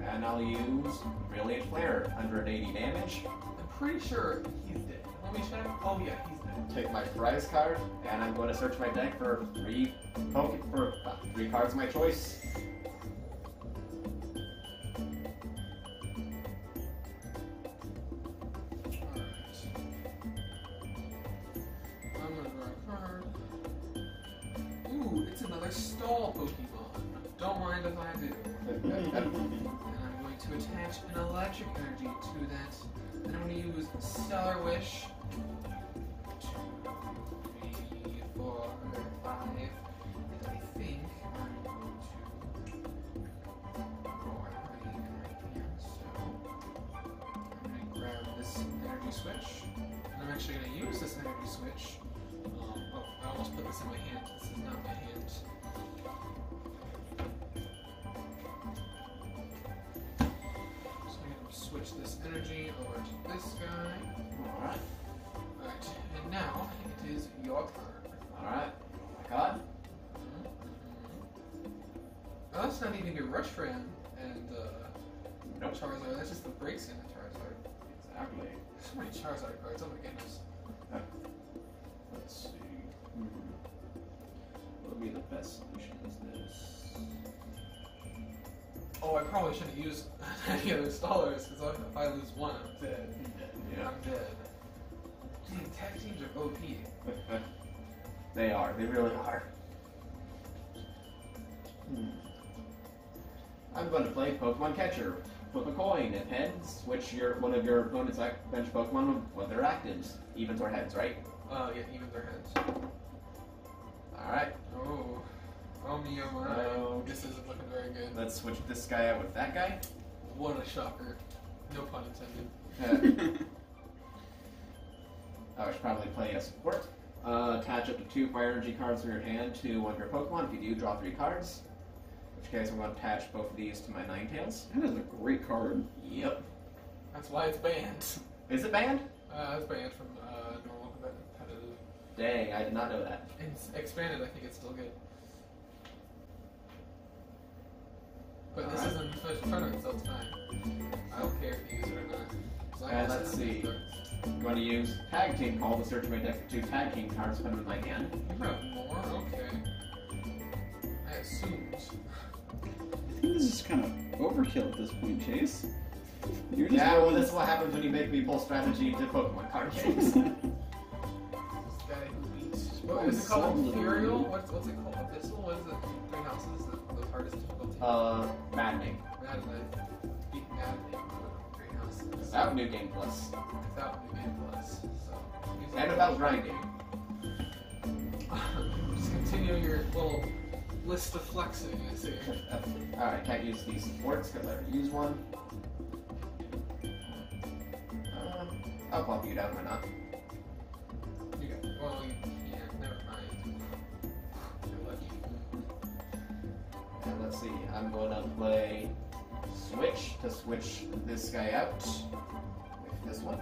And I'll use Brilliant Flare, 180 damage. I'm pretty sure he's dead. Let me check. Oh, yeah, he's dead. Take my prize card, and I'm going to search my deck for 3 cards of my choice. I'm gonna draw a card. Ooh, it's another stall Pokemon. Don't mind if I do. And I'm going to attach an electric energy to that. And I'm going to use Stellar Wish. 2, 3, 4, 5. And I think I'm going to go right in right here. So I'm going to grab this energy switch. And I'm actually going to use this energy switch. Oh, I almost put this in my hand. This is not my hand. So I'm going to switch this energy over to this guy. Alright. Alright, and now it is your turn. Alright. My card. Oh, that's not even your Rush Ram and Nope. Charizard. That's just the breaks in the Charizard. Exactly. So many Charizard cards. Oh my goodness. Let's see. What would be the best solution is this? Oh, I probably shouldn't use any other stallers because if I lose one, I'm dead. Yeah. I'm dead. Dang, tag teams are OP. They are. They really are. I'm going to play Pokemon Catcher. Flip a coin. If heads, switch one of your opponent's bench Pokemon with their actives. Evens or heads, right? Yeah, even their heads. Alright. Oh. Oh me, oh my. Oh. This isn't looking very good. Let's switch this guy out with that guy. What a shocker. No pun intended. I should probably play a support. Attach up to 2 fire energy cards from your hand to one of your Pokemon. If you do, draw 3 cards. In which case, I'm going to attach both of these to my Ninetales. That is a great card. Yep. That's why it's banned. Is it banned? It's banned from normal competitive. Dang, I did not know that. It's expanded, I think it's still good. But this isn't a special tournament, so it's fine. I don't care if you use it or not. 'Cause I And also let's have see. these cards. I'm going to use Tag Team Call to search my deck for 2 Tag Team cards put in my hand. You have more? Okay. I assumed. I think this is kind of overkill at this point, Chase. You're just Yeah, well, rolling this is what happens when you make me pull strategy to Pokemon card games. This guy who beats. What is it called? Imperial? What's it called? Abyssal? What is it? 3 houses? The hardest difficulty? Maddening. Maddening. Beat Maddening. 3 houses. Without New Game Plus. Without New Game Plus. So. And without grinding. Just continue your little list of flexing, I see. Alright, can't use these supports because I already used one. I'll plop you down, why not? You got, well, yeah, never mind. You're lucky. And let's see, I'm going to play Switch to switch this guy out with this one.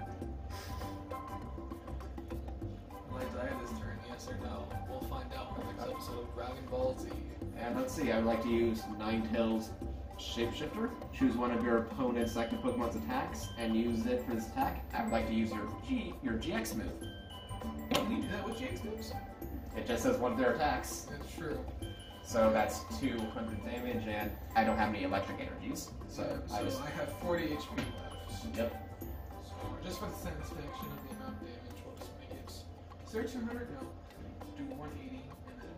Will I die this turn, yes or no? We'll find out in the next episode of Dragon Ball Z. And let's see, I would like to use Ninetales Shapeshifter. Choose one of your opponent's active Pokemon's attacks and use it for this attack. I would like to use your GX move. Can you do that with GX moves? It just says one of their attacks. That's true. So that's 200 damage, and I don't have any electric energies. So, I have 40 HP left. Yep. So just for the satisfaction of the amount of damage, we'll just make it. Is there 200? No. Do 180 and then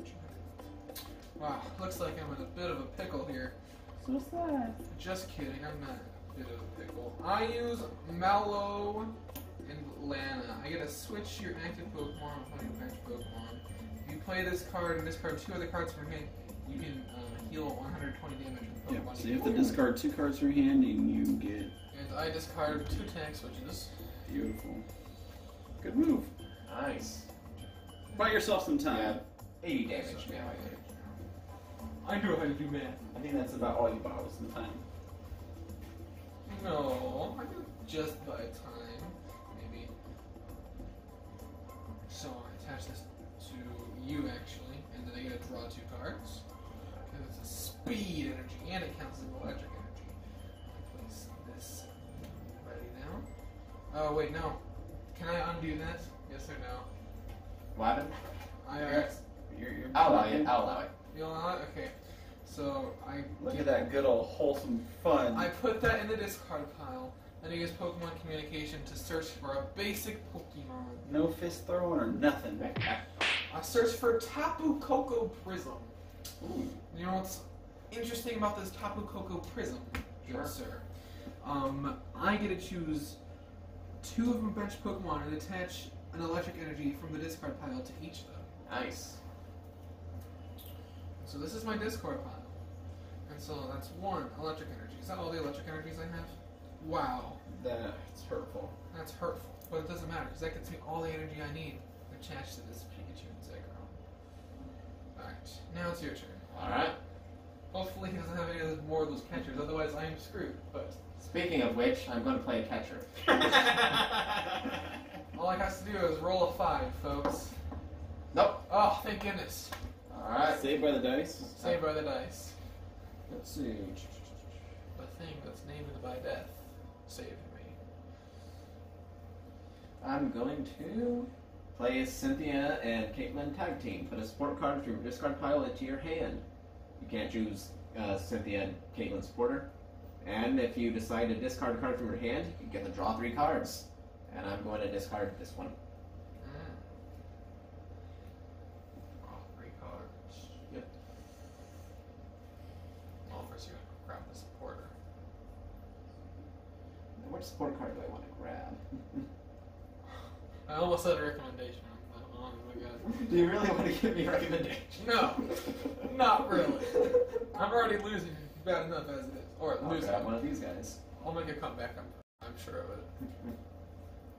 200. Wow, looks like I'm in a bit of a pickle here. So sad. Just kidding, I'm not a bit of a pickle. I use Mallow and Lana. I get to switch your active Pokemon with one of your bench Pokemon. If you play this card and discard 2 other cards from your hand, you can heal 120 damage from Yeah, Pokemon. so you have to discard 2 cards from your hand and you get... And I discard 2 tag switches. Beautiful. Good move. Nice. Buy yourself some time. Yeah, 80 damage now, I think. I know how to do math. I think that's about all you bought was some time. No, I do just by time, maybe. So I attach this to you actually, and then I get to draw 2 cards. Because it's a speed energy, and it counts as electric energy. I place this ready now. Oh wait, no. Can I undo that? Yes or no? What happened? You're I'll allow it. I'll allow it. You allow it? Okay. So I Look at that good old wholesome fun. I put that in the discard pile, and I use Pokemon Communication to search for a basic Pokemon. No fist throwing or nothing. I searched for Tapu Koko Prism. Ooh. You know what's interesting about this Tapu Koko Prism? Sure. Yes, sir. I get to choose 2 of my bench Pokemon and attach an electric energy from the discard pile to each of them. Nice. So this is my discard pile. And so that's 1 electric energy. Is that all the electric energies I have? Wow. That's hurtful. That's hurtful. But it doesn't matter, because that gets me all the energy I need attached to this Pikachu and Zekrom. Alright, now it's your turn. Alright. Hopefully he doesn't have any of those, more of those catchers, otherwise I am screwed. But Speaking of which, I'm going to play a catcher. all I have to do is roll a 5, folks. Nope. Oh, thank goodness. Alright. Saved by the dice. Saved by the dice. Let's see. The thing that's named by death saved me. I'm going to play Cynthia and Caitlin tag team. Put a support card from your discard pile into your hand. You can't choose Cynthia and Caitlin supporter. And if you decide to discard a card from your hand, you get to draw 3 cards. And I'm going to discard this one. Oh, 3 cards. Yep. Well, first you gotta grab the supporter. Now, which support card do I want to grab? I almost said a recommendation. Oh my god. Do you really want to give me a recommendation? No, not really. I'm already losing bad enough as it is. Or I'll losing. grab one of these guys. I'll make a comeback, I'm sure of it.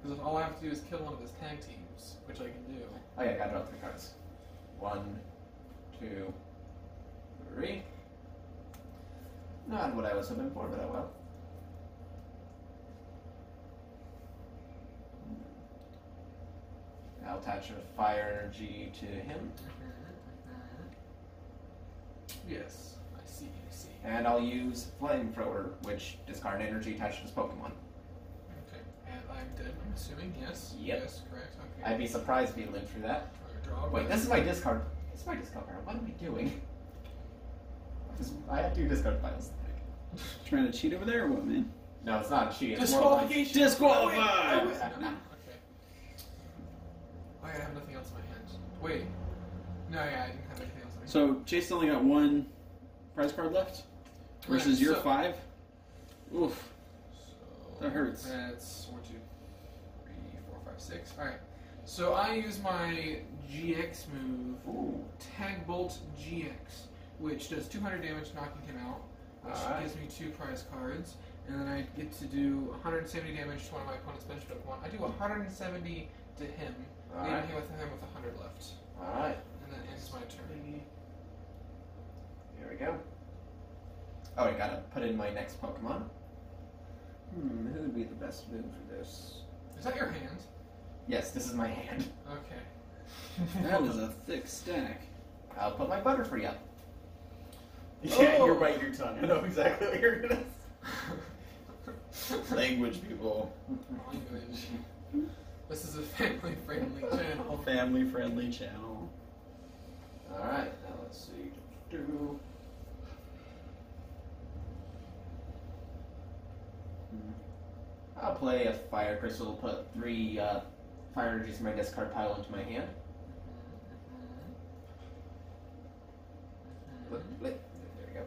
Because all I have to do is kill one of his tag teams, which I can do. Oh yeah, I gotta draw 3 cards. 1, 2, 3. Not what I was hoping for, but oh well. I'll attach a fire energy to him. Yes, I I see. And I'll use Flamethrower, which discard energy attached to this Pokemon. Okay, and I'm dead, I'm assuming, yes? Yep. Yes, correct, okay. I'd be surprised if you lived through that. Draw. Wait, this is my discard. This is my discard pile. What am I doing? I have 2 discard piles. Trying to cheat over there or what, man? No, it's not a cheat. It's more like... Disqualification! Disqualified! No, okay. Oh, yeah, I have nothing else in my hand. Wait. No, yeah, I didn't have anything else in my hand. So Chase only got 1 prize card left versus Right, your so- 5. Oof. So That hurts. That's 1, 2, 3, 4, 5, 6. Alright. So I use my GX move, Ooh. Tag Bolt GX, which does 200 damage knocking him out, which Alright. gives me 2 prize cards. And then I get to do 170 damage to one of my opponent's bench Pokemon. I do 170 to him, leaving Alright. him with 100 left. Alright. And that ends my turn. Here we go. Oh, I gotta put in my next Pokemon. Who would be the best move for this? Is that your hand? Yes, this is my hand. Okay. That is a thick stack. I'll put my Butterfree up. Yeah, Oh. you're biting your tongue. I know exactly what you're gonna say. Language, people. Language. This is a family-friendly channel. Family-friendly channel. Alright, now let's see. I'll play a Fire Crystal, put 3 Fire Energies from my discard pile into my hand. Blip, blip. There we go.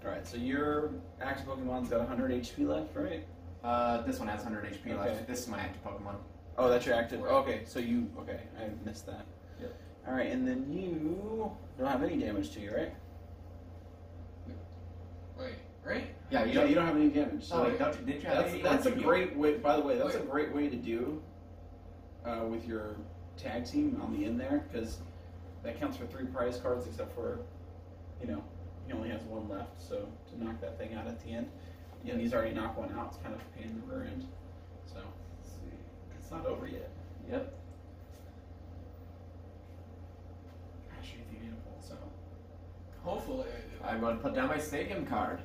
Alright, so your active Pokemon's got 100 HP left, right? This one has 100 HP Okay. left. This is my active Pokemon. Oh, that's your active. Okay, so you. Okay, I missed that. Yep. Alright, and then you don't have any damage to you, right? Wait, right? Yeah, You don't have any damage. So Oh, wait, don't you, did you have that's any? that's a Or did you? great way. By the way, that's a Wait. great way to do with your tag team on the end there, because that counts for 3 prize cards, except for, he only has 1 left. So to knock that thing out at the end, and he's already knocked 1 out. It's kind of a pain in the rear end. So it's not over yet. Yep. Actually, if you need a pull, so. Hopefully I do. I'm going to put down my Stadium card.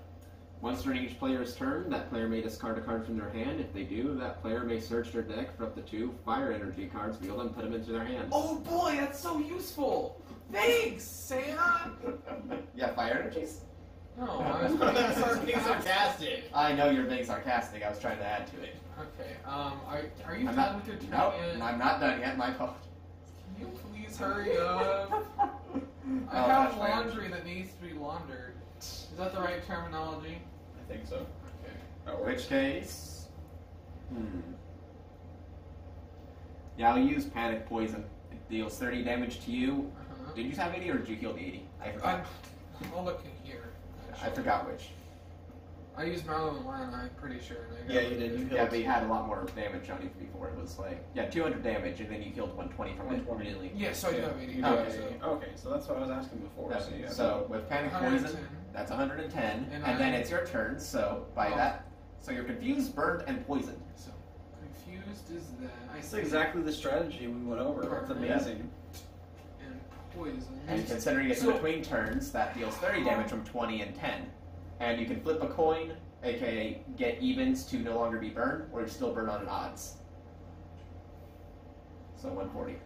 Once during each player's turn, that player may discard a card from their hand. If they do, that player may search their deck for up to 2 Fire Energy cards, wheel them, and put them into their hands. Oh boy, that's so useful! Thanks, Sam! Yeah, Fire Energies? No, I was being sarcastic. I know you're being sarcastic. I was trying to add to it. Okay, are you I'm done not. with your turn Nope, yet? I'm not done yet. My fault. Can you please hurry up? I Oh, have that's fine. laundry that needs to be laundered. Is that the right terminology? I think so. Okay. That In works. which case, yeah, I'll use Panic Poison. It deals 30 damage to you. Uh-huh. Did you have 80 or did you heal the 80? I forgot. I'll look in here. I forgot which. I used Marlowe and Lana, I'm pretty sure. And I got Yeah, you did. You Yeah, healed. but you had a lot more damage on you before. It was like, 200 damage, and then you killed 120 from it. 120. Really. Yeah, so I do have 80. You Okay. did. Okay, so that's what I was asking before. Yeah, So, yeah. so with Panic Poison, 110. that's 110, And and then I- it's your turn. So by Oh. that, so you're confused, burned, and poisoned. So, confused is that. I That's see. exactly the strategy we went over. It's amazing. And poison. And considering it's So- between turns, that deals 30 damage from 20 and 10. And you can flip a coin, aka get evens to no longer be burned, or still burn on an odds. So 140.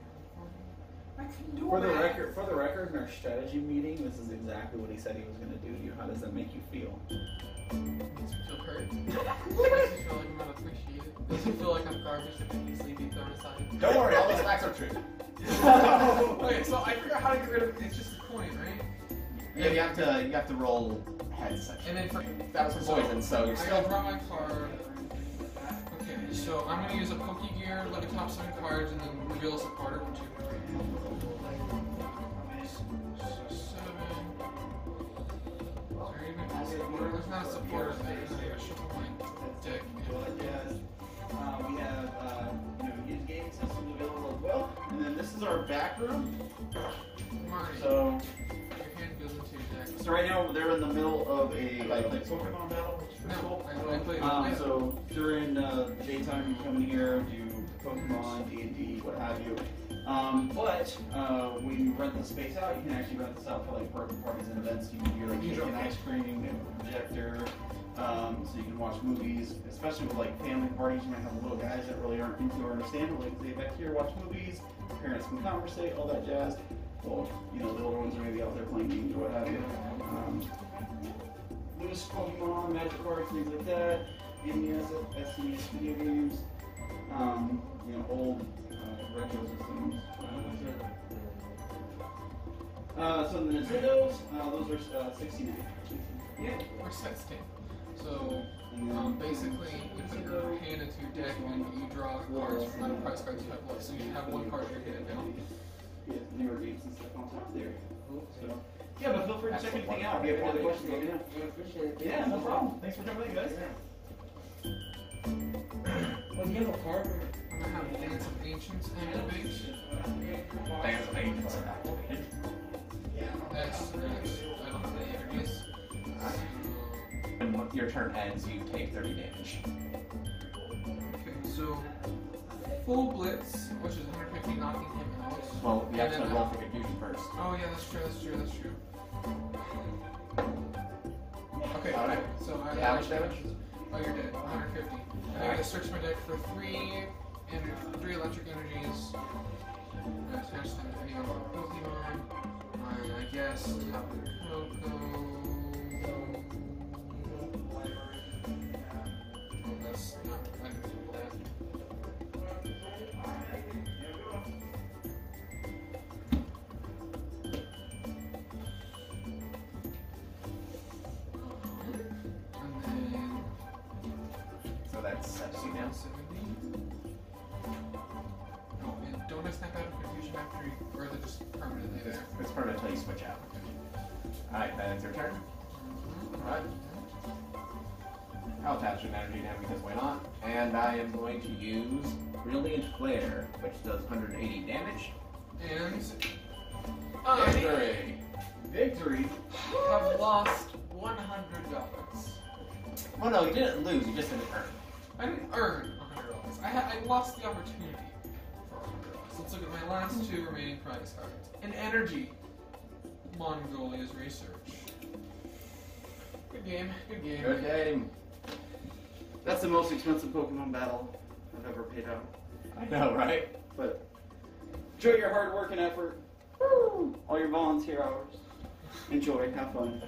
I can do For the that. record, in our strategy meeting, this is exactly what he said he was going to do to you. How does that make you feel? Makes me feel hurt. Makes me feel like I'm not appreciated. Makes me feel like I'm garbage that can easily be thrown aside. Don't worry, all those facts are true. Okay, so I figure out how to get rid of it. It's just a coin, right? Yeah, you have to roll heads essentially. And then for That was for poison, so you're I still. gotta draw my card. Okay, so I'm gonna use a Pokegear, let me top 7 cards, and then reveal a supporter. 1, 2, 3, 4, 5, 6, 7. Is there even a supporter? There's not a supporter there. So I gotta shuffle my deck. We have his game system available as well. And then this is our back room. Marty, So, your hand goes into your deck. so right now they're in the middle of a Like- Pokemon battle, which is pretty No, cool. I played So during daytime, you come in here, do Pokemon, D&D, what have you. But when you rent the space out, you can actually rent this out for like birthday parties and events. You can do like cake and ice cream, you have a projector, so you can watch movies. Especially with like family parties, you might have little guys that really aren't into or understand. But like, they back here watch movies, parents can conversate, all that jazz. Well, you know, the older ones are maybe out there playing games or what have you. Loose Pokemon, Magic cards, things like that. NES, SNES video games. You know, old retro systems. So the Nintendos, those are 69. Yeah, or set state. So basically, you put your hand into your deck and you draw cards from the prize cards you have left. So you have one card you're hitting down. Yeah, newer games and stuff on top there. So, yeah, but feel free to check anything out. If you have any other questions, let me know. Yeah, no problem. Thanks for coming in, guys. Well, you have a card? I'm gonna have Dance of Ancients activate. Dance of Ancients activate. That's I don't have any energies. When your turn ends, you take 30 damage. Okay, so full blitz, which is 150, knocking him out. Well, you have And to then, roll for confusion first. Oh yeah, that's true. Okay, Alright. so I How much damage? Oh, you're dead. 150. I gotta search my deck for three electric energies. Attach them to any other Pokemon. I guess Tapu Koko. Oh, that's not. I didn't do that. And then. So that's 70 now. 70. Oh, and don't I snap out of confusion after you, or is it just permanently there? It's permanent until you switch out. Alright, that ends your turn. Alright. I'll attach an energy to him because why not? And I am going to use Brilliant Flare, which does 180 damage. And Victory! Victory. have lost $100. Well, no, you didn't lose, you just didn't earn. I didn't earn $100. I lost the opportunity for $100. Let's look at my last two remaining prize cards. An energy. Mongolia's research. Good game. Good game. Good game. That's the most expensive Pokemon battle I've ever paid out. I know, right? But enjoy your hard work and effort. Woo! All your volunteer hours. Enjoy. Have fun.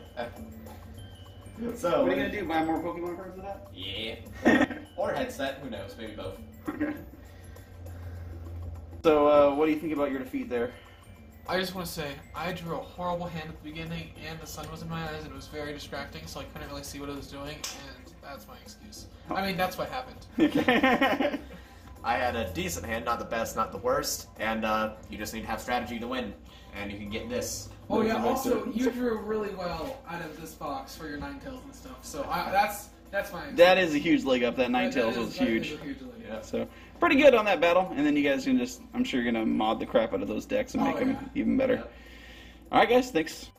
So, What are you gonna do? Buy more Pokemon cards with that? Yeah. Or headset, who knows, maybe both. Okay. So, what do you think about your defeat there? I just want to say, I drew a horrible hand at the beginning, and the sun was in my eyes, and it was very distracting, so I couldn't really see what I was doing, and that's my excuse. I mean, that's what happened. Okay. I had a decent hand, not the best, not the worst, and you just need to have strategy to win, and you can get this. Oh yeah, also, you drew really well out of this box for your Ninetales and stuff, so that's my excuse. That is a huge leg up. That That Ninetales is- was that is huge. a huge leg. Yeah. So, pretty good on that battle. And then you guys can just, I'm sure you're going to mod the crap out of those decks and Oh, make them yeah. even better. Yeah. Alright guys, thanks.